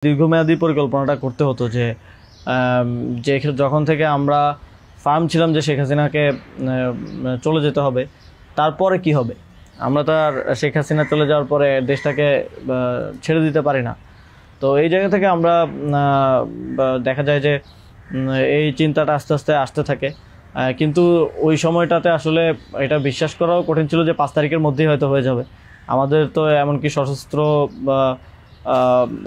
দীর্ঘমেয়াদী পরিকল্পনাটা করতে হতো যে যে যখন থেকে আমরা ফার্ম ছিলাম যে শেখ হাসিনাকে চলে যেতে হবে, তারপরে কি হবে। আমরা তো আর শেখ হাসিনা চলে যাওয়ার পরে দেশটাকে ছেড়ে দিতে পারি না। তো এই জায়গা থেকে আমরা দেখা যায় যে এই চিন্তাটা আস্তে আস্তে আসতে থাকে। কিন্তু ওই সময়টাতে আসলে এটা বিশ্বাস করাও কঠিন ছিল যে 5 তারিখের মধ্যেই হয়তো হয়ে যাবে। আমাদের তো এমনকি সশস্ত্র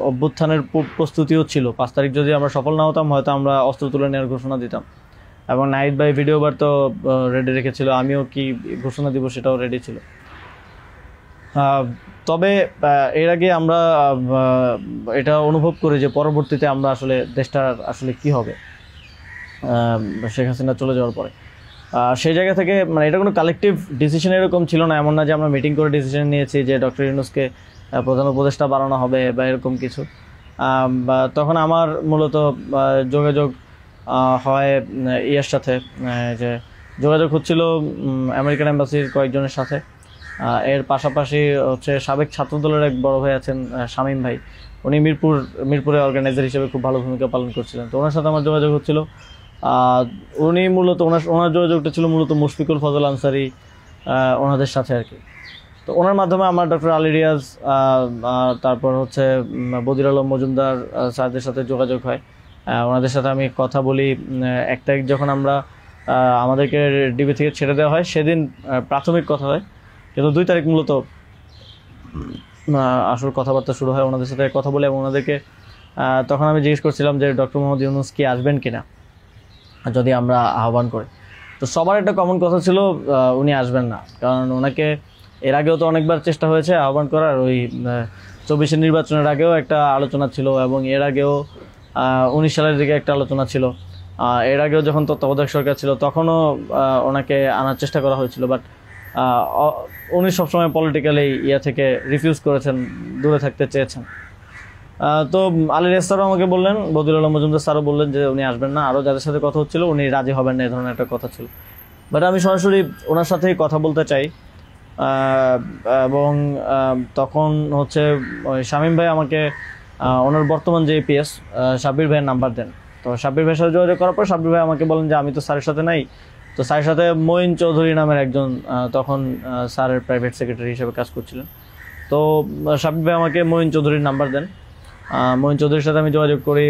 অভ্যুত্থানের প্রস্তুতিও ছিল। 5 তারিখ যদি আমরা সফল না হতাম, হয়তো আমরা অস্ত্র তুলে নেওয়ার ঘোষণা দিতাম। এবং নাহিদ ভাই ভিডিওবার তো রেডি রেখেছিল, আমিও কি ঘোষণা দিব সেটাও রেডি ছিল। তবে এর আগে আমরা এটা অনুভব করি যে পরবর্তীতে আমরা আসলে দেশটার আসলে কি হবে শেখ হাসিনা চলে যাওয়ার পরে। সেই জায়গা থেকে মানে এটা কোনো কালেকটিভ ডিসিশন এরকম ছিল না, এমন না যে আমরা মিটিং করে ডিসিশন নিয়েছি যে ডক্টর ইউনূসকে প্রধান উপদেষ্টা বানানো হবে বা এরকম কিছু। তখন আমার মূলত যোগাযোগ হয় ইয়ের সাথে, যে যোগাযোগ হচ্ছিল আমেরিকান এম্বাসির কয়েকজনের সাথে। এর পাশাপাশি হচ্ছে সাবেক ছাত্রদলের এক বড় ভাই আছেন শামীম ভাই, উনি মিরপুরে অর্গানাইজার হিসেবে খুব ভালো ভূমিকা পালন করছিলেন। তো ওনার সাথে আমার যোগাযোগ হচ্ছিল। উনি মূলত ওনার যোগাযোগটা ছিল মূলত মুশফিকুল ফজল আনসারি ওনাদের সাথে আর কি। তো ওনার মাধ্যমে আমার ডক্টর আলী রিয়াজ, তারপর হচ্ছে বদির আলম মজুমদার স্যারদের সাথে যোগাযোগ হয়। ওনাদের সাথে আমি কথা বলি। 1 তারিখ যখন আমরা আমাদেরকে ডিবি থেকে ছেড়ে দেওয়া হয়, সেদিন প্রাথমিক কথা হয়, কিন্তু 2 তারিখ মূলত আসল কথাবার্তা শুরু হয়। ওনাদের সাথে কথা বলে এবং ওনাদেরকে তখন আমি জিজ্ঞেস করছিলাম যে ডক্টর মোহাম্মদ ইউনূস কি আসবেন কিনা যদি আমরা আহ্বান করি। তো সবার একটা কমন কথা ছিল উনি আসবেন না, কারণ ওনাকে এর আগেও তো অনেকবার চেষ্টা হয়েছে আহ্বান করার। ওই 24-এর নির্বাচনের আগেও একটা আলোচনা ছিল, এবং এর আগেও 19 সালের দিকে একটা আলোচনা ছিল। এর আগেও যখন তত্ত্বাবধায়ক সরকার ছিল তখনও ওনাকে আনার চেষ্টা করা হয়েছিল, বাট উনি সবসময় পলিটিক্যালি থেকে রিফিউজ করেছেন, দূরে থাকতে চেয়েছেন। তো আলী রিয়াজ স্যারও আমাকে বললেন, বদির আলম মজুমদার স্যারও বললেন যে উনি আসবেন না। আরও যাদের সাথে কথা হচ্ছিল উনি রাজি হবেন না, এই ধরনের একটা কথা ছিল। বাট আমি সরাসরি ওনার সাথেই কথা বলতে চাই। এবং তখন হচ্ছে শামীম ভাই আমাকে ওনার বর্তমান যে এপিএস সাব্বির ভাইয়ের নাম্বার দেন। তো সাব্বির ভাইয়ের সাথে যোগাযোগ করার পর সাব্বির ভাই আমাকে বলেন যে আমি তো স্যারের সাথে নাই। তো স্যারের সাথে মঈন চৌধুরী নামের একজন তখন স্যারের প্রাইভেট সেক্রেটারি হিসেবে কাজ করছিলেন। তো সাব্বির ভাই আমাকে মঈন চৌধুরীর নাম্বার দেন। মঈন চৌধুরীর সাথে আমি যোগাযোগ করি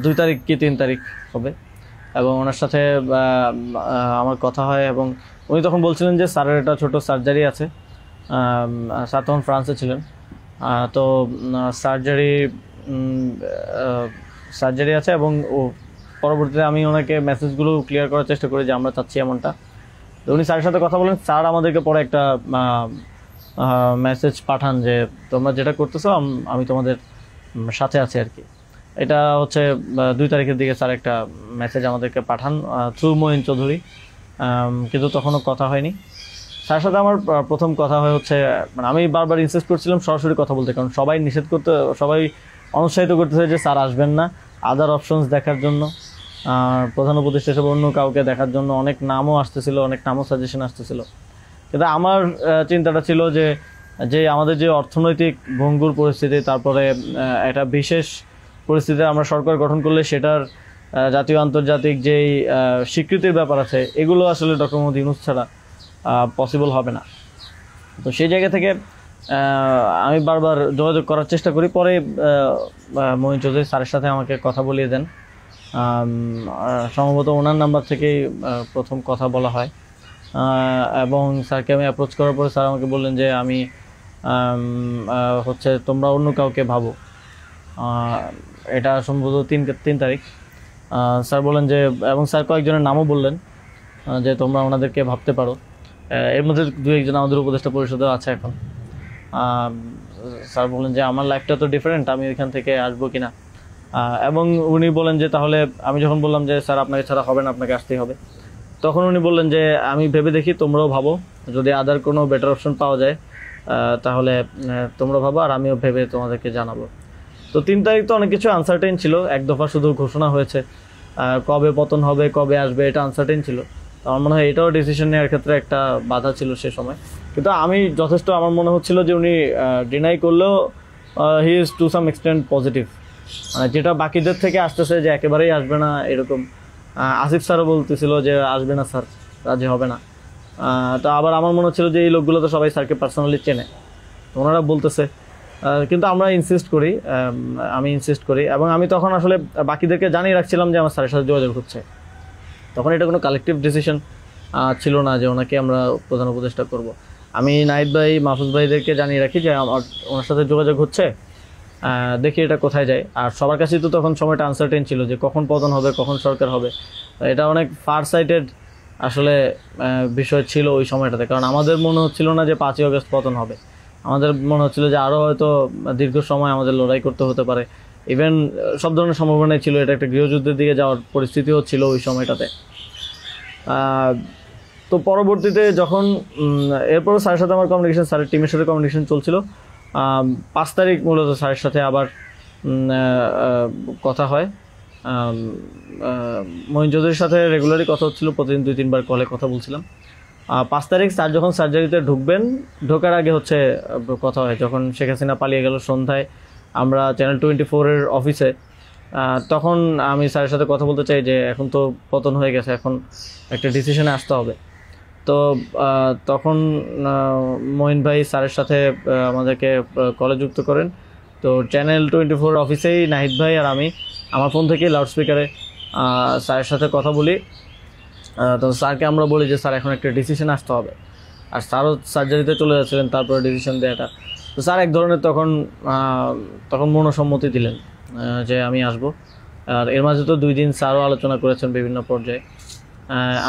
2 তারিখ কি 3 তারিখ হবে, এবং ওনার সাথে আমার কথা হয়। এবং উনি তখন বলছিলেন যে স্যারের একটা ছোটো সার্জারি আছে। স্যার তখন ফ্রান্সে ছিলেন। তো সার্জারি আছে, এবং পরবর্তীতে আমি ওনাকে মেসেজগুলো ক্লিয়ার করার চেষ্টা করি যে আমরা চাচ্ছি এমনটা। তো উনি স্যারের সাথে কথা বলেন। স্যার আমাদেরকে পরে একটা মেসেজ পাঠান যে তোমরা যেটা করতেছো আমি তোমাদের সাথে আছি আর কি। এটা হচ্ছে 2 তারিখের দিকে স্যার একটা মেসেজ আমাদেরকে পাঠান থ্রু মঈন চৌধুরী, কিন্তু তখনও কথা হয়নি। স্যারের সাথে আমার প্রথম কথা হচ্ছে, মানে আমি বারবার ইনসিস্ট করছিলাম সরাসরি কথা বলতে, কারণ সবাই অনুৎসাহিত করতেছে যে স্যার আসবেন না, আদার অপশনস দেখার জন্য, প্রধান উপদেষ্টা হিসেবে অন্য কাউকে দেখার জন্য অনেক নামও আসতেছিল, অনেক নামও সাজেশন আসতেছিল। কিন্তু আমার চিন্তাটা ছিল যে আমাদের যে অর্থনৈতিক ভঙ্গুর পরিস্থিতি, তারপরে একটা বিশেষ পরিস্থিতিতে আমরা সরকার গঠন করলে সেটার জাতীয় আন্তর্জাতিক যেই স্বীকৃতির ব্যাপার আছে, এগুলো আসলে ডক্টর মোহাম্মদ ইউনূস ছাড়া পসিবল হবে না। তো সেই জায়গা থেকে আমি বারবার যোগাযোগ করার চেষ্টা করি। পরে মঈন চৌধুরী স্যারের সাথে আমাকে কথা বলিয়ে দেন। সম্ভবত ওনার নাম্বার থেকেই প্রথম কথা বলা হয়, এবং স্যারকে আমি অ্যাপ্রোচ করার পরে স্যার আমাকে বললেন যে আমি হচ্ছে তোমরা অন্য কাউকে ভাবো। এটা সম্ভবত 3 তারিখ। স্যার বললেন যে, এবং স্যার কয়েকজনের নামও বললেন যে তোমরা ওনাদেরকে ভাবতে পারো। এর মধ্যে 2-1 আমাদের উপদেষ্টা পরিষদেও আছে এখন। স্যার বললেন যে আমার লাইফটা তো ডিফারেন্ট, আমি ওইখান থেকে আসবো কিনা। এবং উনি বলেন যে তাহলে, আমি যখন বললাম যে স্যার আপনাকে ছাড়া হবে না, আপনাকে আসতেই হবে, তখন উনি বললেন যে আমি ভেবে দেখি, তোমরাও ভাবো, যদি আদার কোনো বেটার অপশন পাওয়া যায় তাহলে তোমরা ভাবো, আর আমিও ভেবে তোমাদেরকে জানাবো। তো 3 তারিখ তো অনেক কিছু আনসার্টেন ছিল। এক দফা শুধু ঘোষণা হয়েছে, কবে পতন হবে, কবে আসবে, এটা আনসার্টেন ছিল। আমার মনে হয় এটাও ডিসিশন নেওয়ার ক্ষেত্রে একটা বাধা ছিল সে সময়। কিন্তু আমি যথেষ্ট, আমার মনে হচ্ছিল যে উনি ডিনাই করলেও he is to some extent positive, মানে যেটা বাকিদের থেকে আসতেছে যে একেবারেই আসবে না এরকম। আসিফ স্যারও বলতেছিল যে আসবে না স্যার, রাজি হবে না। তো আবার আমার মনে হচ্ছিল যে এই লোকগুলো তো সবাই স্যারকে পার্সোনালি চেনে, তো ওনারা বলতেছে, কিন্তু আমরা ইনসিস্ট করি, আমি ইনসিস্ট করি, এবং আমি তখন আসলে বাকিদেরকে জানিয়ে রাখছিলাম যে আমার স্যারের সাথে যোগাযোগ হচ্ছে। তখন এটা কোনো কালেকটিভ ডিসিশন ছিল না যে ওনাকে আমরা প্রধান উপদেষ্টা করব। আমি নাহিদ ভাই, মাহফুজ ভাইদেরকে জানিয়ে রাখি যে আমার ওনার সাথে যোগাযোগ হচ্ছে, দেখি এটা কোথায় যায়। আর সবার কাছেই তো তখন সময়টা আনসার্টেন ছিল যে কখন পতন হবে, কখন সরকার হবে। এটা অনেক ফার সাইটেড আসলে বিষয় ছিল ওই সময়টাতে, কারণ আমাদের মনে হচ্ছিল না যে 5ই আগস্ট পতন হবে, আমাদের মনে হচ্ছিল যে আরও হয়তো দীর্ঘ সময় আমাদের লড়াই করতে হতে পারে। ইভেন সব ধরনের সম্ভাবনাই ছিল, এটা একটা গৃহযুদ্ধের দিকে যাওয়ার পরিস্থিতিও ছিল ওই সময়টাতে। তো পরবর্তীতে যখন এরপরও স্যারের সাথে আমার কমিউনিকেশন, স্যারের টিমের সাথে কমিউনিকেশন চলছিল। 5 তারিখ মূলত স্যারের সাথে আবার কথা হয়। মঈন চৌধুরীর সাথে রেগুলারই কথা হচ্ছিল, প্রতিদিন 2-3 বার কলে কথা বলছিলাম। 5 তারিখ স্যার যখন সার্জারিতে ঢুকবেন, ঢোকার আগে হচ্ছে কথা হয়, যখন শেখ হাসিনা পালিয়ে গেল সন্ধ্যায় আমরা চ্যানেল 24-এর অফিসে। তখন আমি স্যারের সাথে কথা বলতে চাই যে এখন তো পতন হয়ে গেছে, এখন একটা ডিসিশনে আসতে হবে। তো তখন মঈন ভাই স্যারের সাথে আমাদেরকে কলে যুক্ত করেন। তো চ্যানেল 24 অফিসেই নাহিদ ভাই আর আমি আমার ফোন থেকে লাউডস্পিকারে স্যারের সাথে কথা বলি। তো স্যারকে আমরা বলি যে স্যার এখন একটা ডিসিশন আসতে হবে, আর স্যারও সার্জারিতে চলে যাচ্ছিলেন তারপরে ডিসিশন দেওয়াটা। তো স্যার এক ধরনের তখন মনোসম্মতি দিলেন যে আমি আসব। আর এর মাঝে তো 2 দিন স্যারও আলোচনা করেছেন বিভিন্ন পর্যায়ে,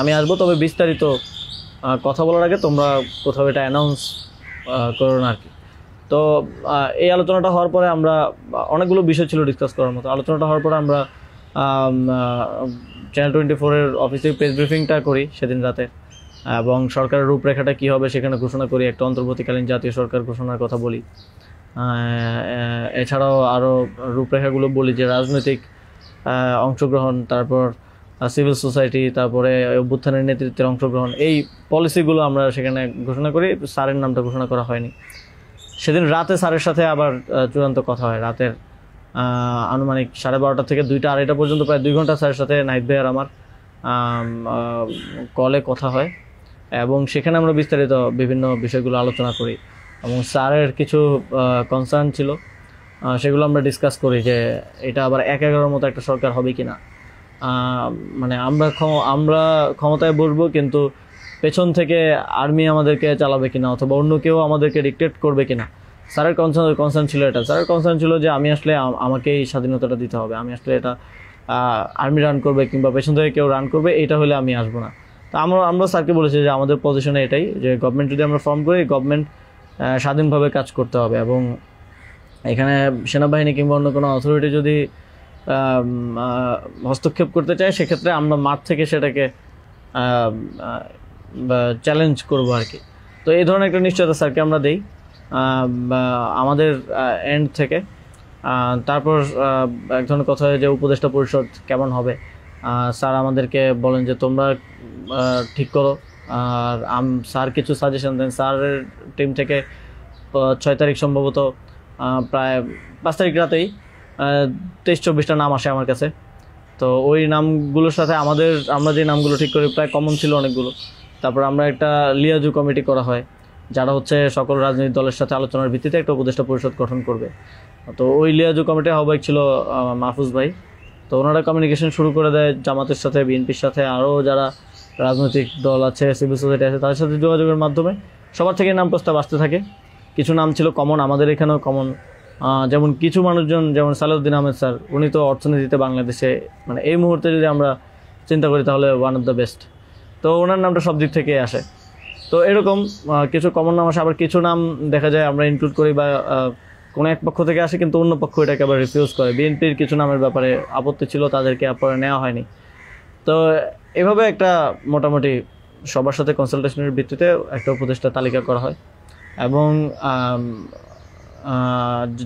আমি আসবো, তবে বিস্তারিত কথা বলার আগে তোমরা কোথাও এটা অ্যানাউন্স করো না আর কি। তো এই আলোচনাটা হওয়ার পরে আমরা অনেকগুলো বিষয় ছিল ডিসকাস করার মতো। আলোচনাটা হওয়ার পরে আমরা চ্যানেল 24-এর অফিসে প্রেস ব্রিফিংটা করি সেদিন রাতে, এবং সরকারের রূপরেখাটা কী হবে সেখানে ঘোষণা করি, একটা অন্তর্বর্তীকালীন জাতীয় সরকার ঘোষণার কথা বলি। এছাড়াও আরও রূপরেখাগুলো বলি যে রাজনৈতিক অংশগ্রহণ, তারপর সিভিল সোসাইটি, তারপরে অভ্যুত্থানের নেতৃত্বের অংশগ্রহণ, এই পলিসিগুলো আমরা সেখানে ঘোষণা করি। স্যারের নামটা ঘোষণা করা হয়নি। সেদিন রাতে স্যারের সাথে আবার চূড়ান্ত কথা হয়, রাতের আনুমানিক 12:30 থেকে 2টা-2:30 পর্যন্ত প্রায় 2 ঘন্টা স্যারের সাথে নাহিদ ভাই আর আমার কলে কথা হয়, এবং সেখানে আমরা বিস্তারিত বিভিন্ন বিষয়গুলো আলোচনা করি, এবং স্যারের কিছু কনসার্ন ছিল সেগুলো আমরা ডিসকাস করি যে এটা আবার 1-11 মতো একটা সরকার হবে কি না, মানে আমরা ক্ষমতায় বসবো কিন্তু পেছন থেকে আর্মি আমাদেরকে চালাবে কিনা, অথবা অন্য কেউ আমাদেরকে ডিক্টেট করবে কিনা। স্যারের কনসার্ন ছিল এটা। স্যারের কনসার্ন ছিল যে আমি আসলে আমাকেই স্বাধীনতাটা দিতে হবে, আমি আসলে এটা আর্মি রান করবে কিংবা পেছন থেকে কেউ রান করবে এটা হলে আমি আসবো না। তো আমরা স্যারকে বলেছি যে আমাদের পজিশনে এটাই, যে গভর্নমেন্ট যদি আমরা ফর্ম করি, গভর্নমেন্ট স্বাধীনভাবে কাজ করতে হবে, এবং এখানে সেনাবাহিনী কিংবা অন্য কোনো অথরিটি যদি হস্তক্ষেপ করতে চায় সেক্ষেত্রে আমরা মাঠ থেকে সেটাকে চ্যালেঞ্জ করবো আর কি। তো এই ধরনের একটা নিশ্চয়তা স্যারকে আমরা দিই আমাদের এন্ড থেকে। তারপর এক ধরনের কথা হয় যে উপদেষ্টা পরিষদ কেমন হবে, স্যার আমাদেরকে বলেন যে তোমরা ঠিক করো, আর স্যার কিছু সাজেশন দেন। স্যারের টিম থেকে 6 তারিখ সম্ভবত প্রায় 5 তারিখ রাতেই 23-24টা নাম আসে আমার কাছে। তো ওই নামগুলোর সাথে আমরা যে নামগুলো ঠিক করি প্রায় কমন ছিল অনেকগুলো। তারপর আমরা একটা লিয়াজু কমিটি করা হয়, যারা হচ্ছে সকল রাজনৈতিক দলের সাথে আলোচনার ভিত্তিতে একটা উপদেষ্টা পরিষদ গঠন করবে। তো ওই লিয়াজু কমিটির আহ্বায়ক ছিল মাহফুজ ভাই। তো ওনারা কমিউনিকেশন শুরু করে দেয় জামাতের সাথে, বিএনপির সাথে, আরও যারা রাজনৈতিক দল আছে, সিভিল সোসাইটি আছে, তাদের সাথে যোগাযোগের মাধ্যমে সবার থেকে নাম প্রস্তাব আসতে থাকে। কিছু নাম ছিল কমন, আমাদের এখানেও কমন, যেমন কিছু মানুষজন, যেমন সালাউদ্দিন আহমেদ স্যার, উনি তো অর্থনীতিতে বাংলাদেশে মানে এই মুহূর্তে যদি আমরা চিন্তা করি তাহলে ওয়ান অফ দ্য বেস্ট। তো ওনার নামটা সব দিক থেকে আসে। তো এরকম কিছু কমন নাম আসে, আবার কিছু নাম দেখা যায় আমরা ইনক্লুড করি বা কোনো এক পক্ষ থেকে আসে কিন্তু অন্য পক্ষ এটাকে আবার রিফিউজ করে। বিএনপির কিছু নামের ব্যাপারে আপত্তি ছিল, তাদেরকে পরে নেওয়া হয়নি। তো এভাবে একটা মোটামুটি সবার সাথে কনসালটেশনের ভিত্তিতে একটা উপদেষ্টা তালিকা করা হয়, এবং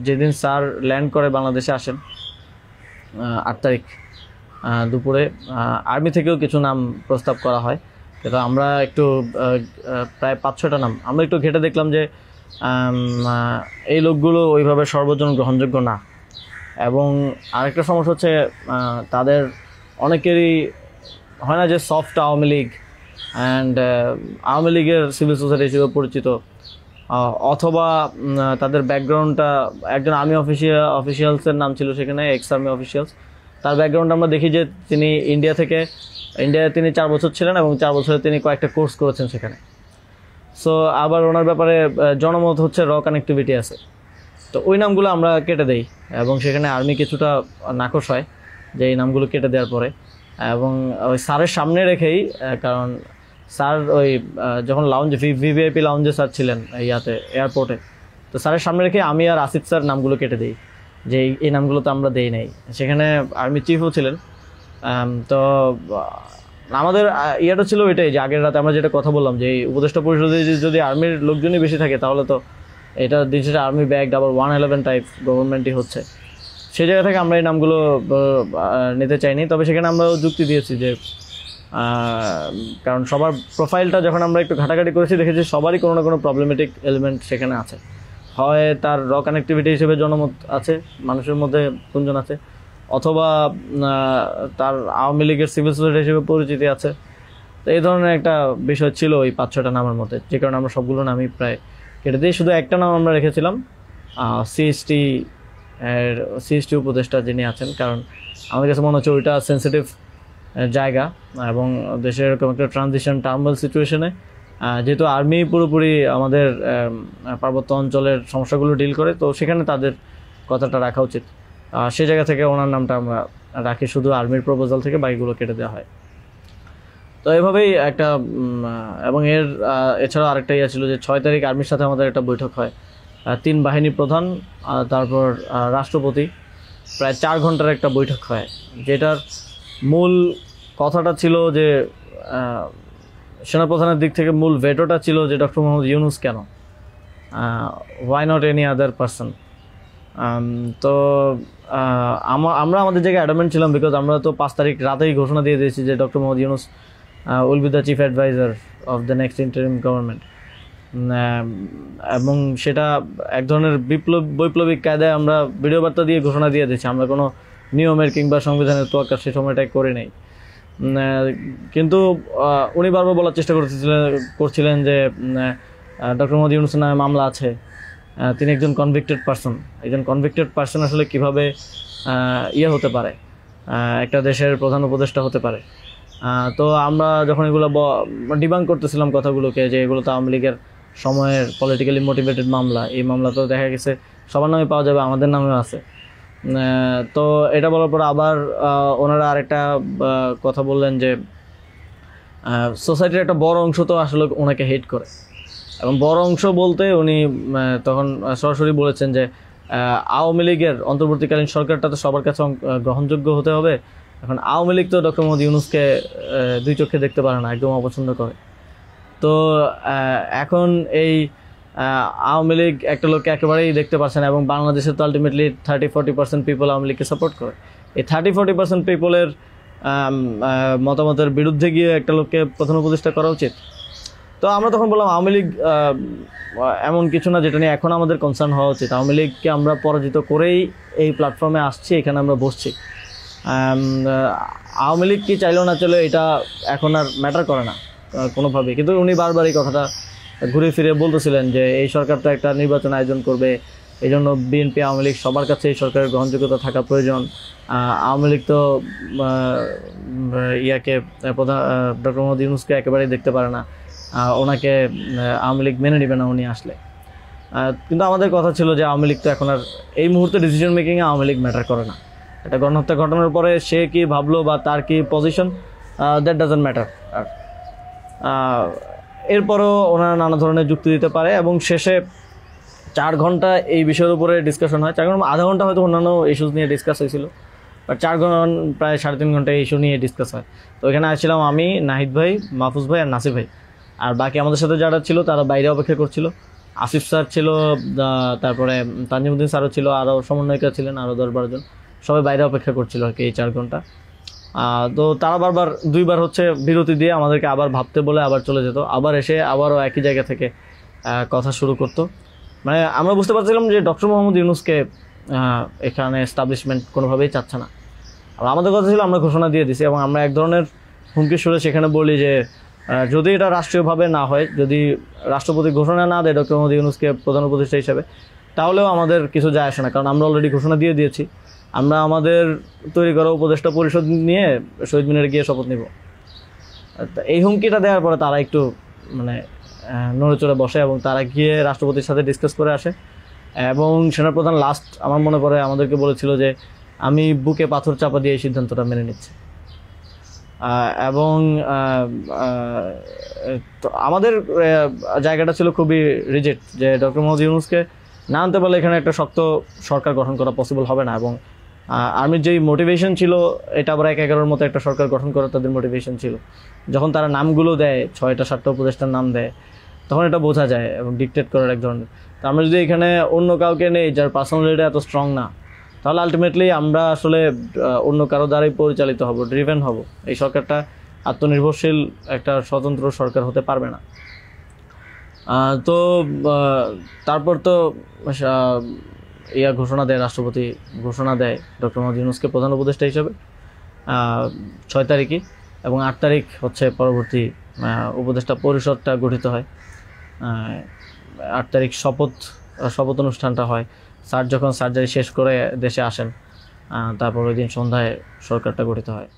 যেদিন স্যার ল্যান্ড করে বাংলাদেশে আসেন 8 তারিখ দুপুরে, আর্মি থেকেও কিছু নাম প্রস্তাব করা হয়। কিন্তু আমরা একটু প্রায় 5-6টা নাম আমরা একটু ঘেটে দেখলাম যে এই লোকগুলো ওইভাবে সর্বজন গ্রহণযোগ্য না। এবং আরেকটা সমস্যা হচ্ছে তাদের অনেকেরই হয় না যে সফট আওয়ামী লীগ অ্যান্ড আওয়ামী লীগের সিভিল সোসাইটি হিসেবে পরিচিত, অথবা তাদের ব্যাকগ্রাউন্ডটা একজন আর্মি অফিসিয়ালসের নাম ছিল সেখানে, এক্স আর্মি অফিসিয়ালস। তার ব্যাকগ্রাউন্ড আমরা দেখি যে তিনি ইন্ডিয়ায় তিনি 4 বছর ছিলেন এবং 4 বছরে তিনি কয়েকটা কোর্স করেছেন সেখানে। সো আবার ওনার ব্যাপারে জনমত হচ্ছে র কানেক্টিভিটি আছে, তো ওই নামগুলো আমরা কেটে দেই এবং সেখানে আর্মি কিছুটা নাকশ হয় যে এই নামগুলো কেটে দেওয়ার পরে। এবং ওই স্যারের সামনে রেখেই, কারণ স্যার ওই যখন ভিভিআইপি লাউঞ্জে স্যার ছিলেন এয়ারপোর্টে, তো স্যারের সামনে রেখে আমি আর আসিফ স্যার নামগুলো কেটে দিই যে এই নামগুলো তো আমরা দেই নাই। সেখানে আর্মি চিফও ছিলেন। তো আমাদের ইয়েটা ছিল ওইটাই যে আগের রাতে আমরা যেটা কথা বললাম যে এই উপদেষ্টা পরিষদে যদি আর্মির লোকজনই বেশি থাকে তাহলে তো এটা দিন শেষে আর্মি ব্যাগড আবার 111 টাইপ গভর্নমেন্টই হচ্ছে। সেই জায়গা থেকে আমরা এই নামগুলো নিতে চাইনি। তবে সেখানে আমরা যুক্তি দিয়েছি যে কারণ সবার প্রোফাইলটা যখন আমরা একটু ঘাটাঘাটি করেছি দেখেছি সবারই কোনো না কোনো প্রবলেমেটিক এলিমেন্ট সেখানে আছে। হয় তার র কানেক্টিভিটি হিসেবে জনমত আছে, মানুষের মধ্যে গুঞ্জন আছে, অথবা তার আওয়ামী লীগের সিভিল সোসাইটি হিসেবে পরিচিতি আছে। তো এই ধরনের একটা বিষয় ছিল ওই 5-6টা নামের মধ্যে, যে কারণে আমরা সবগুলো নামই প্রায় কেটে দিই। শুধু একটা নাম আমরা রেখেছিলাম সিএসটি উপদেষ্টা যিনি আছেন, কারণ আমাদের কাছে মনে হচ্ছে ওইটা সেন্সিটিভ জায়গা এবং দেশের এরকম একটা ট্রানজিশন টার্মাল সিচুয়েশনে যেহেতু আর্মি পুরোপুরি আমাদের পার্বত্য অঞ্চলের সমস্যাগুলো ডিল করে, তো সেখানে তাদের কথাটা রাখা উচিত। সেই জায়গা থেকে ওনার নামটা আমরা রাখি, শুধু আর্মির প্রপোজাল থেকে বাকিগুলো কেটে দেওয়া হয়। তো এভাবেই একটা এবং এছাড়াও আরেকটা ইয়ে ছিল যে 6 তারিখ আর্মির সাথে আমাদের একটা বৈঠক হয়, 3 বাহিনী প্রধান তারপর রাষ্ট্রপতি, প্রায় 4 ঘন্টার একটা বৈঠক হয়। যেটার মূল কথাটা ছিল যে সেনাপ্রধানের দিক থেকে মূল ভেটোটা ছিল যে ডক্টর মোহাম্মদ ইউনূস কেন, why not any other person. তো আমরা আমাদের জায়গায় অ্যাডামেন্ট ছিলাম, বিকজ আমরা তো 5 তারিখ রাতেই ঘোষণা দিয়ে দিয়েছি যে doctor Muhammad Yunus will be the chief adviser of the next interim government. এবং সেটা এক ধরনের বৈপ্লবিক কায়দায় আমরা ভিডিও বার্তা দিয়ে ঘোষণা দিয়ে দিয়েছি, আমরা কোনো নিয়মের কিংবা সংবিধানের তোয়াক্কা সে সময়টাই করে নেই। কিন্তু উনি বারবার বলার চেষ্টা করছিলেন যে ডক্টর মোহাম্মদ ইউনূসের নামে মামলা আছে, তিনি একজন কনভিক্টেড পার্সন আসলে কীভাবে হতে পারে, একটা দেশের প্রধান উপদেষ্টা হতে পারে। তো আমরা যখন এগুলো ডিবাঙ্ক করতেছিলাম কথাগুলোকে যে এগুলো তো আওয়ামী লীগের সময়ের পলিটিক্যালি মোটিভেটেড মামলা, এই মামলা তো দেখা গেছে সবার নামে পাওয়া যাবে, আমাদের নামেও আছে। তো এটা বলার পর আবার ওনারা আরেকটা কথা বললেন যে সোসাইটির একটা বড় অংশ তো আসলে ওনাকে হেট করে, এবং বড় অংশ বলতে উনি তখন সরাসরি বলেছেন যে আওয়ামী লীগের অন্তর্বর্তীকালীন সরকারটা তো সবার কাছে গ্রহণযোগ্য হতে হবে। এখন আওয়ামী লীগ তো ডক্টর মোহাম্মদ ইউনূসকে 2 চোখে দেখতে পারে না, একদম অপছন্দ করে। তো এখন এই আওয়ামী লীগ একটা লোককে একেবারেই দেখতে পারছে না, এবং বাংলাদেশে তো আলটিমেটলি 30-40% পিপল আওয়ামী লীগকে সাপোর্ট করে। এই 30-40% পিপলের মতামতের বিরুদ্ধে গিয়ে একটা লোককে প্রধান উপদেষ্টা করা উচিত। তো আমরা তখন বললাম আওয়ামী লীগ এমন কিছু না যেটা নিয়ে এখন আমাদের কনসার্ন হওয়া উচিত। আওয়ামী লীগকে আমরা পরাজিত করেই এই প্ল্যাটফর্মে আসছি, এখানে আমরা বসছি। আওয়ামী লীগ কি চাইলেও না চলে এটা এখন আর ম্যাটার করে না কোনোভাবেই। কিন্তু উনি বারবার এই কথাটা ঘুরে ফিরে বলতেছিলেন যে এই সরকার তো একটা নির্বাচন আয়োজন করবে, এই জন্য বিএনপি আওয়ামী লীগ সবার কাছে এই সরকারের গ্রহণযোগ্যতা থাকা প্রয়োজন। আওয়ামী লীগ তো ডক্টর মোহাম্মদ ইউনূসকে একেবারেই দেখতে পারে না, ওনাকে আওয়ামী লীগ মেনে নেবে না উনি আসলে। কিন্তু আমাদের কথা ছিল যে আওয়ামী লীগ তো এখন আর এই মুহূর্তে ডিসিশন মেকিংয়ে আওয়ামী লীগ ম্যাটার করে না। একটা গণহত্যা ঘটনার পরে সে কি ভাবলো বা তার কি পজিশন, দ্যাট ডাজন্ট ম্যাটার। এরপরও ওনারা নানা ধরনের যুক্তি দিতে পারে, এবং শেষে 4 ঘন্টা এই বিষয়ের উপরে ডিসকাশন হয়। 4 ঘন্টা, আধা ঘন্টা হয়তো অন্যান্য ইস্যুস নিয়ে ডিসকাস হয়েছিল, বাট 4 ঘন্টা প্রায় 3.5 ঘন্টা ইস্যু নিয়ে ডিসকাস হয়। তো এখানে আসছিলাম আমি, নাহিদ ভাই, মাহফুজ ভাই আর নাসির ভাই, আর বাকি আমাদের সাথে যারা ছিল তারা বাইরে অপেক্ষা করছিল। আসিফ স্যার ছিল, তারপরে তানজিমুদ্দিন স্যারও ছিল, আরও সমন্বয়িকা ছিলেন আরও 10-12 জন, সবাই বাইরে অপেক্ষা করছিল আর কি এই 4 ঘন্টা। তো তারা বারবার 2বার হচ্ছে বিরতি দিয়ে আমাদেরকে আবার ভাবতে বলে আবার চলে যেত, আবার এসে আবারও একই জায়গা থেকে কথা শুরু করতো। মানে আমরা বুঝতে পারছিলাম যে ডক্টর মোহাম্মদ ইউনূসকে এখানে এস্টাবলিশমেন্ট কোনোভাবেই চাচ্ছে না। আর আমাদের কথা ছিল আমরা ঘোষণা দিয়ে দিছি এবং আমরা এক ধরনের হুমকি সুরে সেখানে বলি যে যদি এটা রাষ্ট্রীয়ভাবে না হয়, যদি রাষ্ট্রপতি ঘোষণা না দেয় ডক্টর মোহাম্মদ ইউনূসকে প্রধান উপদেষ্টা হিসেবে, তাহলেও আমাদের কিছু যায় আসে না, কারণ আমরা অলরেডি ঘোষণা দিয়ে দিয়েছি। আমরা আমাদের তৈরি করা উপদেষ্টা পরিষদ নিয়ে শহীদ মিনারে গিয়ে শপথ নিব। এই হুমকিটা দেওয়ার পরে তারা একটু মানে নড়েচড়ে বসে এবং তারা গিয়ে রাষ্ট্রপতির সাথে ডিসকাস করে আসে। এবং সেনাপ্রধান লাস্ট আমার মনে পড়ে আমাদেরকে বলেছিল যে আমি বুকে পাথর চাপা দিয়ে এই সিদ্ধান্তটা মেনে নিচ্ছি। এবং আমাদের জায়গাটা ছিল খুবই রিজেক্ট যে ডক্টর মোহাম্মদ ইউনূসকে না আনতে পারলে এখানে একটা শক্ত সরকার গঠন করা পসিবল হবে না। এবং আর্মির যেই মোটিভেশন ছিল এটা আবার ১/১১-র মতো একটা সরকার গঠন করার তাদের মোটিভেশন ছিল। যখন তারা নামগুলো দেয় ৬টা-৭টা উপদেষ্টার নাম দেয় তখন এটা বোঝা যায় এবং ডিকটেট করার এক ধরনের। তো আমরা যদি এখানে অন্য কাউকে নেই যার পার্সোনালিটি এত স্ট্রং না, তাহলে আলটিমেটলি আমরা আসলে অন্য কারো দ্বারাই পরিচালিত হব, ড্রিভেন হব। এই সরকারটা আত্মনির্ভরশীল একটা স্বতন্ত্র সরকার হতে পারবে না। তো তারপর তো ঘোষণা দেয়, রাষ্ট্রপতি ঘোষণা দেয় ডক্টর মোহাম্মদ ইউনূসকে প্রধান উপদেষ্টা হিসেবে ৬ তারিখে, এবং ৮ তারিখ হচ্ছে পরবর্তী উপদেষ্টা পরিষদটা গঠিত হয়। ৮ তারিখ শপথ অনুষ্ঠানটা হয়। স্যার যখন সার্জারি শেষ করে দেশে আসেন তারপর ওই দিন সন্ধ্যায় সরকারটা গঠিত হয়।